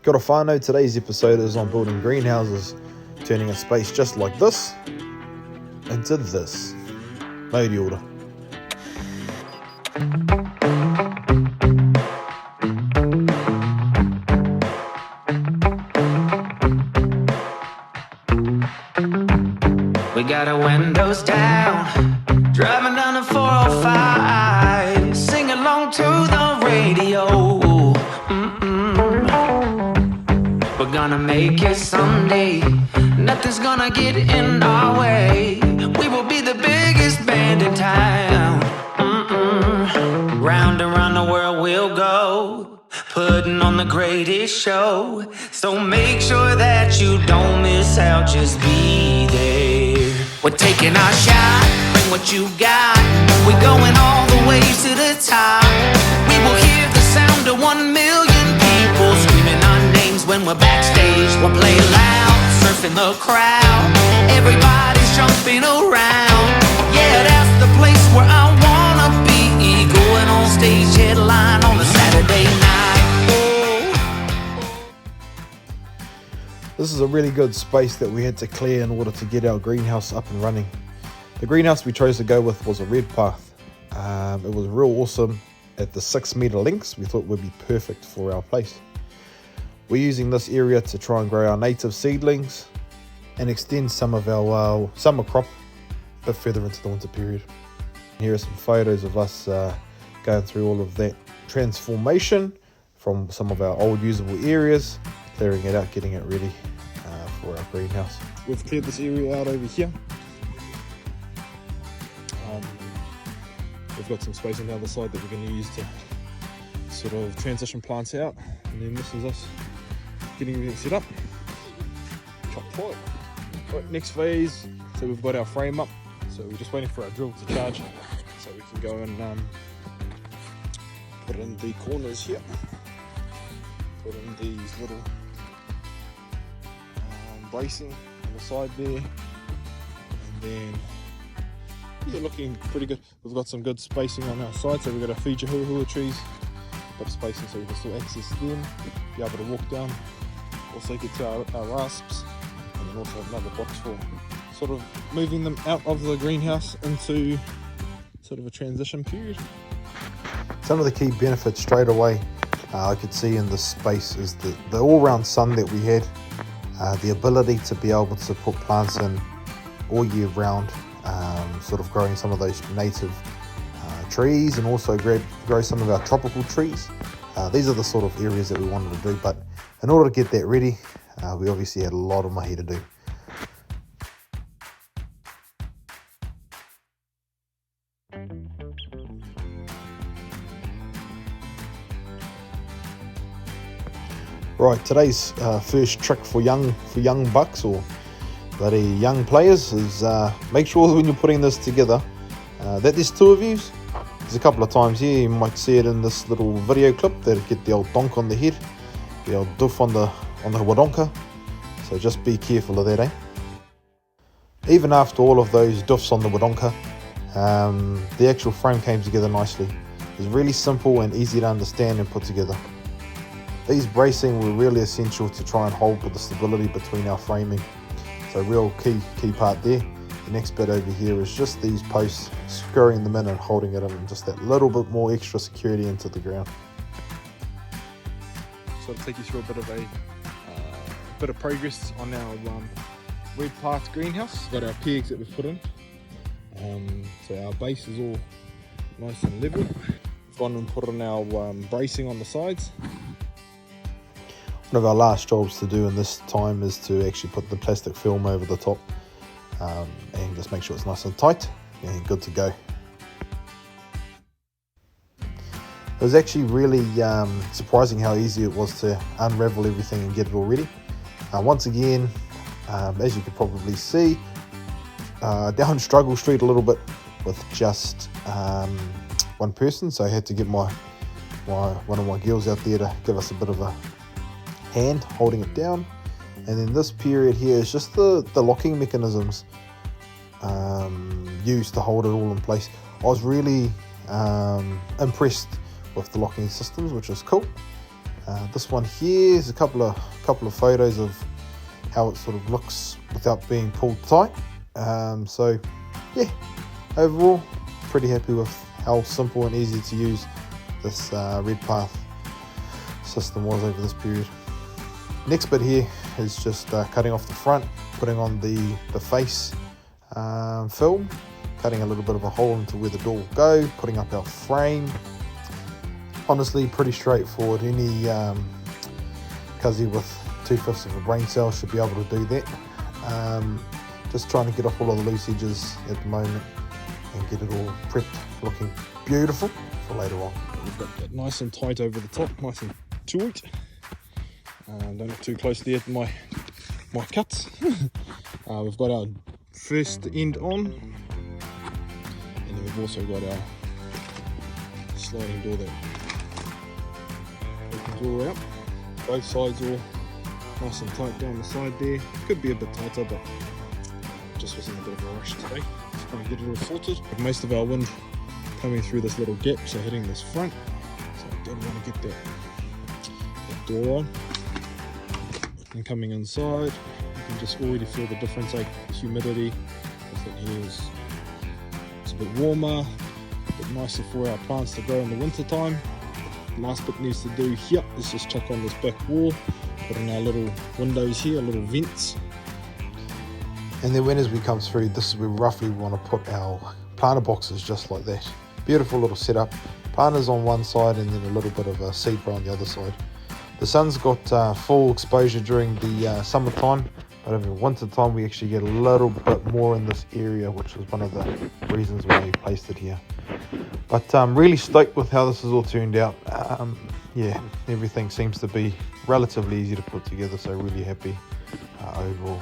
Kia ora whānau, today's episode is on building greenhouses, turning a space just like this into this. Mauri ora. We got our windows down, driving down the 405, sing along to the radio. We're gonna make it someday, nothing's gonna get in our way. We will be the biggest band in town. Round and round the world we'll go, putting on the greatest show. So make sure that you don't miss out, just be there. We're taking our shot, bring what you got. We're going all the way to the top. We will hear the sound of 1 million people screaming our names when we're backstage. We'll play loud, surfing the crowd. Everybody's jumping around. Yeah, that's the place where I wanna be. Going on stage, headline on a Saturday night. This is a really good space that we had to clear in order to get our greenhouse up and running. The greenhouse we chose to go with was a Redpath. It was real awesome. At the 6-meter lengths, we thought would be perfect for our place. We're using this area to try and grow our native seedlings and extend some of our summer crop a bit further into the winter period. Here are some photos of us going through all of that transformation from some of our old usable areas, clearing it out, getting it ready for our greenhouse. We've cleared this area out over here. We've got some space on the other side that we're going to use to sort of transition plants out, and then this is us getting everything set up. Chop point. Right, next phase, so we've got our frame up, so we're just waiting for our drill to charge so we can go and put in the corners here, put in these little bracing on the side there, and then yeah, looking pretty good. We've got some good spacing on our side, so we've got our Fiji hua trees, bit of spacing so we can still access them, be able to walk down, also get to our rasps, and then also another box for sort of moving them out of the greenhouse into sort of a transition period. Some of the key benefits straight away I could see in this space is the all-round sun that we had, the ability to be able to put plants in all year round, sort of growing some of those native trees, and also grow some of our tropical trees. These are the sort of areas that we wanted to do, but in order to get that ready, we obviously had a lot of mahi to do. Right, today's first trick for young bucks or bloody young players is make sure that when you're putting this together that there's two of you. There's a couple of times here you might see it in this little video clip that get the old donk on the head, the old doof on the wadonka, so just be careful of that, eh? Even after all of those doofs on the wadonka, the actual frame came together nicely. It was really simple and easy to understand and put together. These bracing were really essential to try and hold with the stability between our framing. So real key part there. The next bit over here is just these posts, screwing them in and holding it in, and just that little bit more extra security into the ground. So I'll take you through a bit of progress on our Redpath greenhouse. Got our pegs that we've put in. So our base is all nice and level. We've gone and put in our bracing on the sides. One of our last jobs to do in this time is to actually put the plastic film over the top and just make sure it's nice and tight and good to go. It was actually really surprising how easy it was to unravel everything and get it all ready. Once again, as you could probably see, down Struggle Street a little bit with just one person, so I had to get one of my girls out there to give us a bit of a hand holding it down. And then this period here is just the locking mechanisms used to hold it all in place. I was really impressed with the locking systems, which is cool. This one here is a couple of photos of how it sort of looks without being pulled tight. So yeah, overall pretty happy with how simple and easy to use this Redpath system was over this period. Next bit here is just cutting off the front, putting on the face film, cutting a little bit of a hole into where the door will go, putting up our frame. Honestly, pretty straightforward. Any cuzzy with 2/5 of a brain cell should be able to do that. Just trying to get off all of the loose edges at the moment and get it all prepped, looking beautiful for later on. We've got that nice and tight over the top, nice and tight. Don't look too close there at my cuts. We've got our first end on, and then we've also got our sliding door that opens all the way up. Both sides all nice and tight down the side there. Could be a bit tighter, but just was in a bit of a rush today. Just trying to get it all sorted. Most of our wind coming through this little gap, so hitting this front. So I don't want to get that door on. And coming inside, you can just already feel the difference, like the humidity. This thing here is it's a bit warmer, a bit nicer for our plants to grow in the winter time. The last bit needs to do here is just chuck on this back wall, put in our little windows here, little vents. And then as we come through, this is where we roughly want to put our planter boxes, just like that. Beautiful little setup. Planters on one side and then a little bit of a seed row on the other side. The sun's got full exposure during the summertime, but over winter time we actually get a little bit more in this area, which was one of the reasons why we placed it here. But really stoked with how this has all turned out. Yeah, everything seems to be relatively easy to put together, so really happy overall.